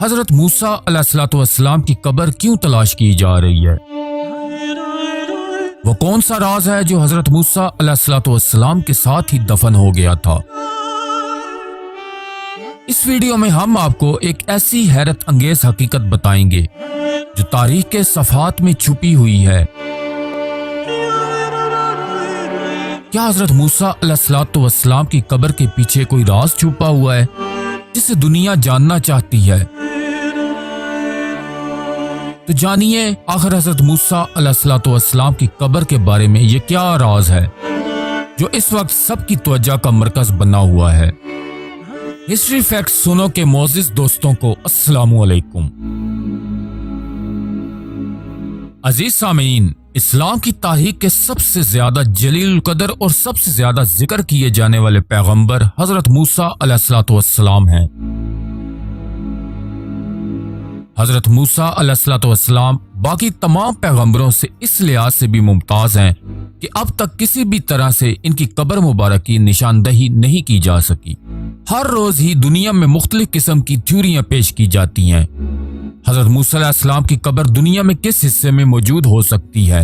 हजरत मूसा अलैहिस्सलाम की कब्र क्यों तलाश की जा रही है? वो कौन सा राज है जो हजरत मूसा अलैहिस्सलाम के साथ ही दफन हो गया था? इस वीडियो में हम आपको एक ऐसी हैरत अंगेज हकीकत बताएंगे जो तारीख के सफ़हात में छुपी हुई है। क्या हजरत मूसा अलैहिस्सलाम की कब्र के पीछे कोई राज छुपा हुआ है जिसे दुनिया जानना चाहती है? तो जानिए आखिर हजरत मूसा अलैहिस्सलाम की कब्र के बारे में ये क्या राज है जो इस वक्त सबकी तवज्जो का मरकज बना हुआ है। हिस्ट्री फैक्ट्स सुनो के मोअज़्ज़िज़ दोस्तों को अस्सलामु अलैकुम। अजीज सामीन, इस्लाम की तारीख के सबसे ज्यादा जलील कदर और सबसे ज्यादा जिक्र किए जाने वाले पैगंबर हजरत मूसा अलैहिस्सलाम हैं। हजरत मूसा अलैहिस्सलाम बाकी तमाम पैगंबरों से इस लिहाज से भी मुमताज हैं कि अब तक किसी भी तरह से इनकी कब्र मुबारक की निशानदही नहीं की जा सकी। हर रोज ही दुनिया में मुख्तलिफ किस्म की थ्योरियां पेश की जाती हैं। हजरत मूसा अलैहिस्सलाम की कब्र दुनिया में किस हिस्से में मौजूद हो सकती है?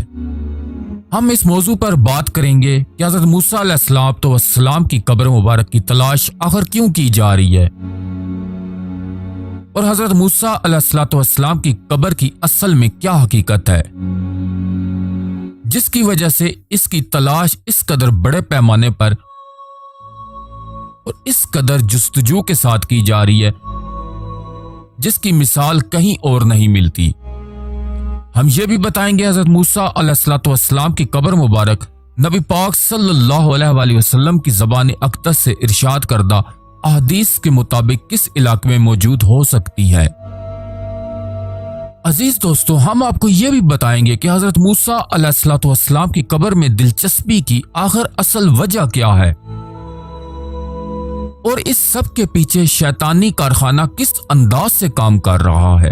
हम इस मौजू पर बात करेंगे कि हजरत मूसा अलैहिस्सलाम की कब्र मुबारक की तलाश आखिर क्यों की जा रही है और हजरत मूसा अलैहिस्सलाम की कब्र की असल में क्या हकीकत है जिसकी वजह से इसकी तलाश इस कदर बड़े पैमाने पर और इस कदर जुस्तजू के साथ की जा रही है जिसकी मिसाल कहीं और नहीं मिलती। हम ये भी बताएंगे हजरत मूसा अलैहिस्सलाम की कब्र मुबारक नबी पाक सल्लल्लाहु अलैहि वसल्लम की ज़बान अक़दस से इरशाद करदा अहदीस के मुताबिक किस इलाके में मौजूद हो सकती है। अजीज दोस्तों, हम आपको ये भी बताएंगे कि हजरत मूसा अलैहिस्सलाम की कब्र में दिलचस्पी की आखिर असल वजह क्या है और इस सब के पीछे शैतानी कारखाना किस अंदाज से काम कर रहा है।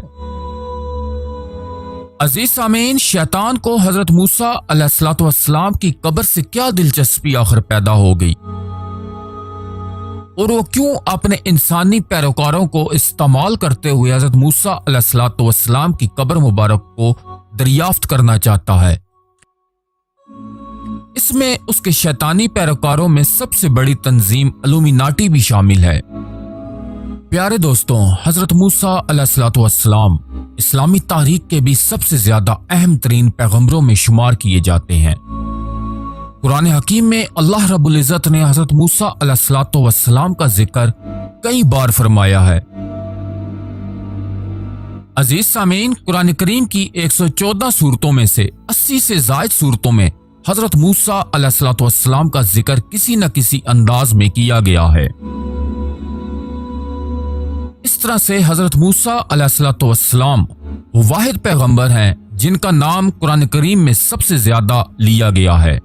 अजीज सामीन, शैतान को हजरत मूसा अलैहिस्सलाम की कब्र से क्या दिलचस्पी आखिर पैदा हो गई और वो क्यों अपने इंसानी पैरोकारों को इस्तेमाल करते हुए हजरत मूसा अलैहिस्सलाम की कब्र मुबारक को दरियाफ्त करना चाहता है? इसमें उसके शैतानी पैरोकारों में सबसे बड़ी तंजीम इल्यूमिनाटी भी शामिल है। प्यारे दोस्तों, हजरत मूसा अलैहिस्सलाम इस्लामी तारीख के भी सबसे ज्यादा अहम तरीन पैगंबरों में शुमार किए जाते हैं। कुरान हकीम में अल्लाह रब्बुल इज़्ज़त ने हजरत मूसा अलैहिस्सलाम का जिक्र कई बार फरमाया है। अजीज सामीन, कुरान करीम की 114 सूरतों में से 80 से ज़ायद सूरतों में हजरत मूसा अलैहिस्सलाम का जिक्र किसी न किसी अंदाज में किया गया है। इस तरह से हजरत मूसा अलैहिस्सलाम वो वाहिद पैगंबर हैं जिनका नाम कुरान करीम में सबसे ज्यादा लिया गया है।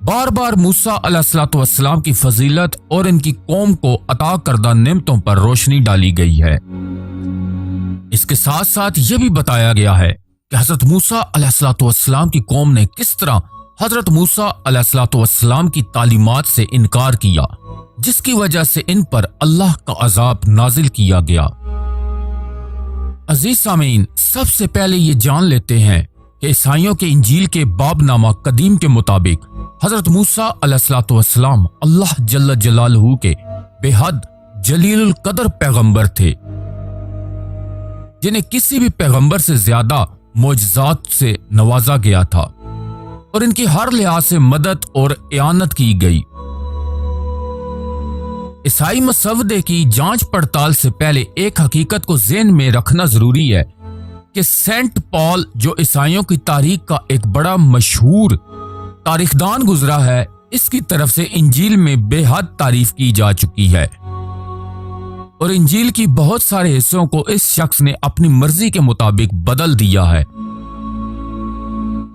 बार बार मूसा अलैहिस्सलाम की फजीलत और इनकी कौम को अता करदा नेमतों पर रोशनी डाली गई है। इसके साथ साथ ये भी बताया गया है कि हजरत मूसा अलैहिस्सलाम की कौम ने किस तरह हजरत मूसा अलैहिस्सलाम की तालीमात से इनकार किया जिसकी वजह से इन पर अल्लाह का अजाब नाजिल किया गया। अजीज सामीन, सबसे पहले ये जान लेते हैं कि ईसाइयों के इंजील के बाबनामा कदीम के मुताबिक हजरत मूसा अलैहिस्सलाम अल्लाह जल्ल जलालहू के बेहद जलीलुल कदर पैगंबर थे जिन्हें किसी भी पैगंबर से ज्यादा मोजज़ात से नवाजा गया था और इनकी हर लिहाज से मदद और इयानत की गई। ईसाई मसवदे की जांच पड़ताल से पहले एक हकीकत को ज़हन में रखना जरूरी है कि सेंट पॉल जो ईसाइयों की तारीख का एक बड़ा मशहूर तारीखदान गुजरा है, इसकी तरफ से इंजील में बेहद तारीफ की जा चुकी है और इंजील की बहुत सारे हिस्सों को इस शख्स ने अपनी मर्जी के मुताबिक बदल दिया है।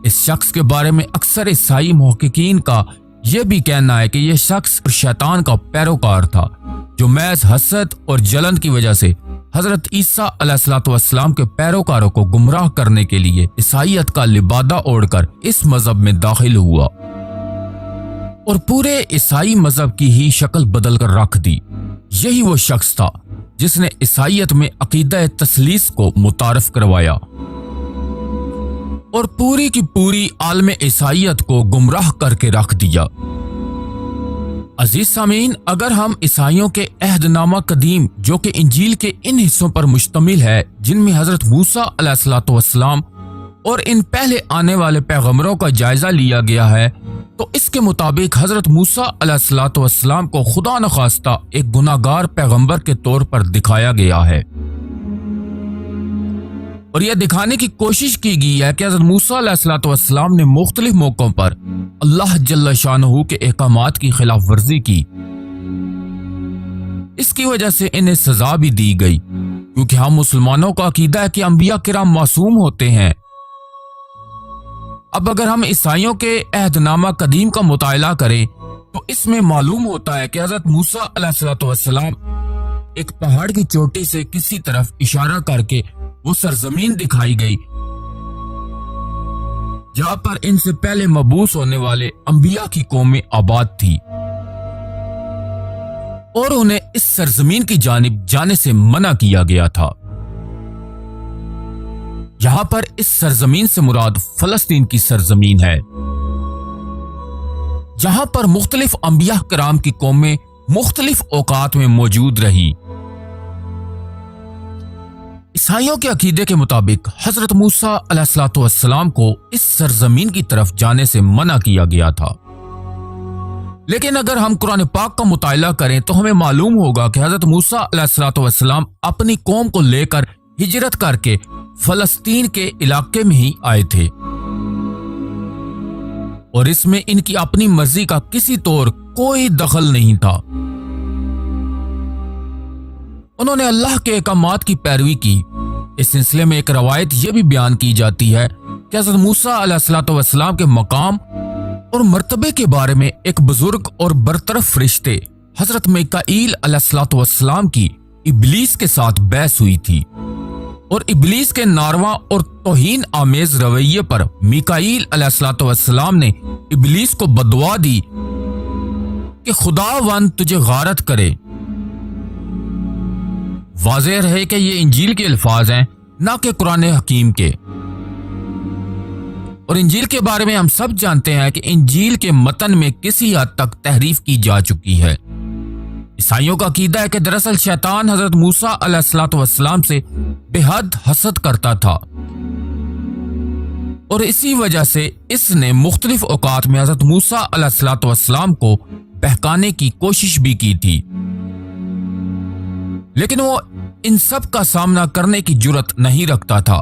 इस शख्स के बारे में अक्सर ईसाई मुहक्किकीन का यह भी कहना है कि यह शख्स शैतान का पैरोकार था जो महज हसद और जलन की वजह से हजरत ईसा अलैहिस्सलाम के पैरोकारों को गुमराह करने के लिए ईसाईयत का लिबादा ओढ़कर इस मजहब में दाखिल हुआ और पूरे ईसाई मजहब की ही शक्ल बदल कर रख दी। यही वो शख्स था जिसने ईसाईयत में अकीदा तस्लीस को मुतारफ करवाया और पूरी की पूरी आलम ईसाईयत को गुमराह करके रख दिया। अजीज सामीन, अगर हम ईसाइयों के अहदनामा कदीम जो कि इंजील के इन हिस्सों पर मुश्तमिल है जिनमें हजरत मूसा अलैहिस्सलाम और इन पहले आने वाले पैगंबरों का जायजा लिया गया है, तो इसके मुताबिक हजरत मूसा अलैहिस्सलाम को खुदा न खास्ता एक गुनाहगार पैगंबर के तौर पर दिखाया गया है और यह दिखाने की कोशिश की गई है कि हजरत मूसा अलैहिस्सलाम ने मुख्तलिफ मौकों पर अल्लाह जल्ल शानहू के अहकामात की खिलाफ वर्जी की। इसकी वजह से इन्हें सजा भी दी गई, क्योंकि हम मुसलमानों का अकीदा है कि अंबिया किराम मासूम होते हैं। अब अगर हम ईसाइयों के अहदनामा कदीम का मुताला करें तो इसमें मालूम होता है कि हजरत मूसा अलैहिस्सलाम एक पहाड़ की चोटी से किसी तरफ इशारा करके वो सरजमीन दिखाई गई जहां पर इनसे पहले मबूस होने वाले अंबिया की कौमें आबाद थी और उन्हें इस सरजमीन की जानिब जाने से मना किया गया था। यहां पर इस सरजमीन से मुराद फलस्तीन की सरजमीन है, जहां पर मुख्तलिफ अंबिया किराम की कौमें मुख्तलिफ औकात में मौजूद रही। ईसाइयों के अकीदे के मुताबिक हजरत मूसा अलैहिस्सलाम को इस सरजमीन की तरफ जाने से मना किया गया था, लेकिन अगर हम कुरान पाक का मुताला करें तो हमें मालूम होगा कि हजरत मूसा अलैहिस्सलाम अपनी कौम को लेकर हिजरत करके फलस्तीन के इलाके में ही आए थे और इसमें इनकी अपनी मर्जी का किसी तौर कोई दखल नहीं था। उन्होंने अल्लाह के अहकामात की पैरवी की। इस सिलसिले में एक रवायत यह भी बयान की जाती है कि हज़रत मूसा अलैहिस्सलाम के मकाम और मर्तबे के बारे में एक बुजुर्ग और बरतरफ फरिश्ते हजरत मीकाईल अलैहिस्सलाम की इब्लीस के साथ बहस हुई थी और इब्लीस के नारवा और तौहीन आमेज रवैये पर मीकाईल अलैहिस्सलाम ने इब्लीस को बदुआ दी कि खुदावंद तुझे गारत करे। वाज़ेह रहे कि ये इंजील के अल्फाज हैं, ना कि कुरान हकीम के। और इंजील के बारे में हम सब जानते हैं कि इंजील के मतन में किसी हद तक तहरीफ की जा चुकी है। ईसाइयों का अकीदा है कि दरअसल शैतान हजरत मूसा अलैहिस्सलाम से बेहद हसद करता था और इसी वजह से इसने मुख्तलिफ औकात में हजरत मूसा अलैहिस्सलाम को बहकाने की कोशिश भी की थी, लेकिन वो इन सब का सामना करने की जुर्रत नहीं रखता था,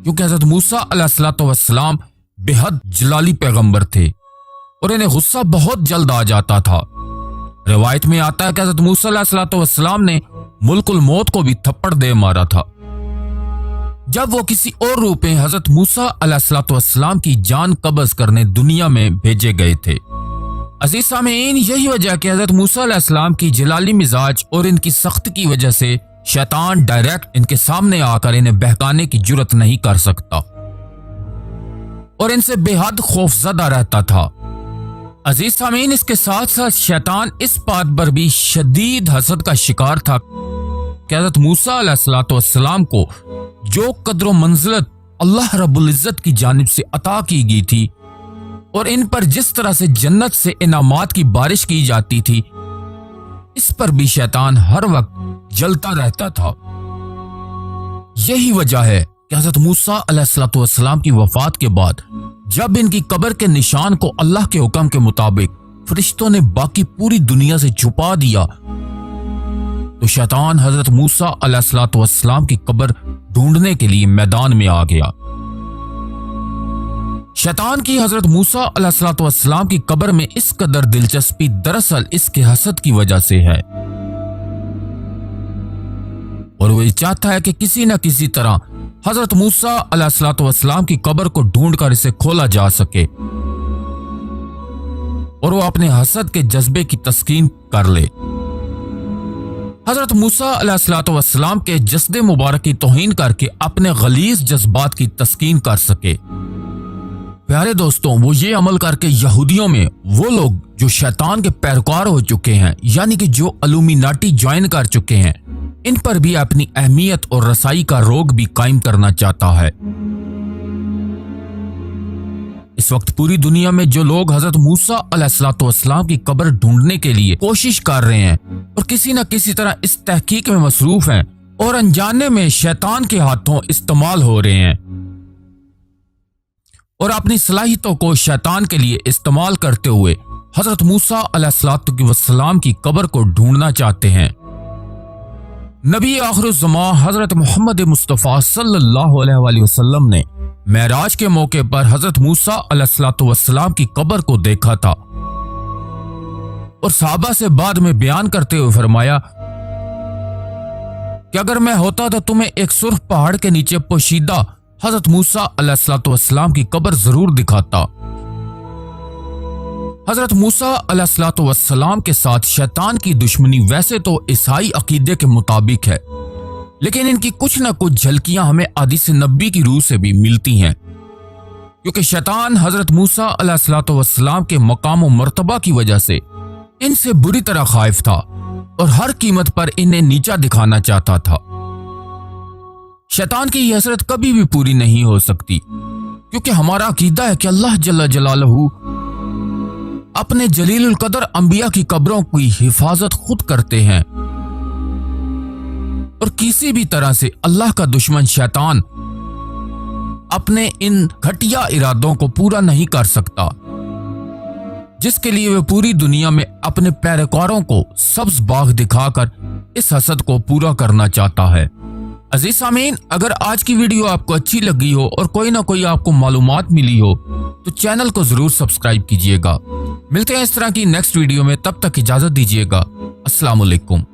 क्योंकि हजरत मूसा अलैहिस्सलाम बेहद जलाली पैगंबर थे और इन्हें गुस्सा बहुत जल्द आ जाता था। रिवायत में आता है कि हजरत मूसा अलैहिस्सलाम ने मुल्कुल मौत को भी थप्पड़ दे मारा था जब वो किसी और रूप में हजरत मूसा अलैहिस्सलाम की जान कब्ज करने दुनिया में भेजे गए थे। अजीज सामीन, यही वजह कि हजरत मूसा अलैहिस्सलाम की जलाली मिजाज और इनकी सख्त की वजह से शैतान डायरेक्ट इनके सामने आकर इन्हें बहकाने की जुर्रत नहीं कर सकता और इनसे बेहद खौफजदा रहता था। अजीज सामीन, इसके साथ साथ शैतान इस बात पर भी शदीद हसद का शिकार था कि हजरत मूसा अलैहिस्सलाम को जो कद्र मंजिलत अल्लाह रब्बुल इज्जत की जानिब से अता की गई थी और इन पर जिस तरह से जन्नत से इनामात की बारिश की जाती थी, इस पर भी शैतान हर वक्त जलता रहता था। यही वजह है कि हजरत मूसा अलैहिस्सलाम की वफात के बाद जब इनकी कब्र के निशान को अल्लाह के हुक्म के मुताबिक फरिश्तों ने बाकी पूरी दुनिया से छुपा दिया, तो शैतान हजरत मूसा अलैहिस्सलाम की कब्र ढूंढने के लिए मैदान में आ गया। शैतान की हजरत मूसा अलैहिस्सलाम की कब्र में इस कदर दिलचस्पी दरअसल इसके हसद की वजह से है और वो चाहता है कि किसी न किसी तरह हजरत मूसा अलैहिस्सलाम की कब्र को ढूंढकर इसे खोला जा सके और वो अपने हसद के जज्बे की तस्कीन कर ले। हजरत मूसा अलैहिस्सलाम के जस्दे मुबारक की तौहीन करके अपने गलीज जज्बात की तस्कीन कर सके। प्यारे दोस्तों, वो ये अमल करके यहूदियों में वो लोग जो शैतान के पैरोकार हो चुके हैं, यानी कि जो इल्यूमिनाटी ज्वाइन कर चुके हैं, इन पर भी अपनी अहमियत और रसाई का रोग भी कायम करना चाहता है। इस वक्त पूरी दुनिया में जो लोग हजरत मूसा अलैहिस्सलाम की कब्र ढूंढने के लिए कोशिश कर रहे हैं और किसी न किसी तरह इस तहकीक में मसरूफ हैं और अनजाने में शैतान के हाथों इस्तेमाल हो रहे हैं और अपनी सलाहियतों को शैतान के लिए इस्तेमाल करते हुए हजरत मूसा अलैहिस्सलाम की कब्र को ढूंढना चाहते हैं। नबी आखिरुज़्ज़मां हजरत मोहम्मद मुस्तफ़ा सल्लल्लाहु अलैहि वसल्लम ने मेराज के मौके पर हजरत मूसा अलैहिस्सलाम की कब्र को देखा था और सहाबा से बाद में बयान करते हुए फरमाया कि अगर मैं होता तो तुम्हें एक सुर्ख पहाड़ के नीचे पोशीदा हजरत मूसा अलैहिस्सलाम की कब्र जरूर दिखाता। हजरत मूसा अलैहिस्सलाम के साथ शैतान की दुश्मनी वैसे तो ईसाई अकीदे के मुताबिक है, लेकिन इनकी कुछ न कुछ झलकियां हमें हदीस नबी की रूह से भी मिलती हैं, क्योंकि शैतान हजरत मूसा अलैहिस्सलाम के मकाम और मर्तबा की वजह से इनसे बुरी तरह खाइफ था और हर कीमत पर इन्हें नीचा दिखाना चाहता था। शैतान की यह हसरत कभी भी पूरी नहीं हो सकती, क्योंकि हमारा अकीदा है कि अल्लाह जल्ल जलालहू अपने जलीलुल कदर अंबिया की कब्रों की हिफाजत खुद करते हैं और किसी भी तरह से अल्लाह का दुश्मन शैतान अपने इन घटिया इरादों को पूरा नहीं कर सकता, जिसके लिए वह पूरी दुनिया में अपने पैरोकारों को सब्ज बाग दिखाकर इस हसद को पूरा करना चाहता है। अजीज सामीन, अगर आज की वीडियो आपको अच्छी लगी हो और कोई ना कोई आपको मालूमात मिली हो तो चैनल को जरूर सब्सक्राइब कीजिएगा। मिलते हैं इस तरह की नेक्स्ट वीडियो में, तब तक इजाजत दीजिएगा। अस्सलाम वालेकुम।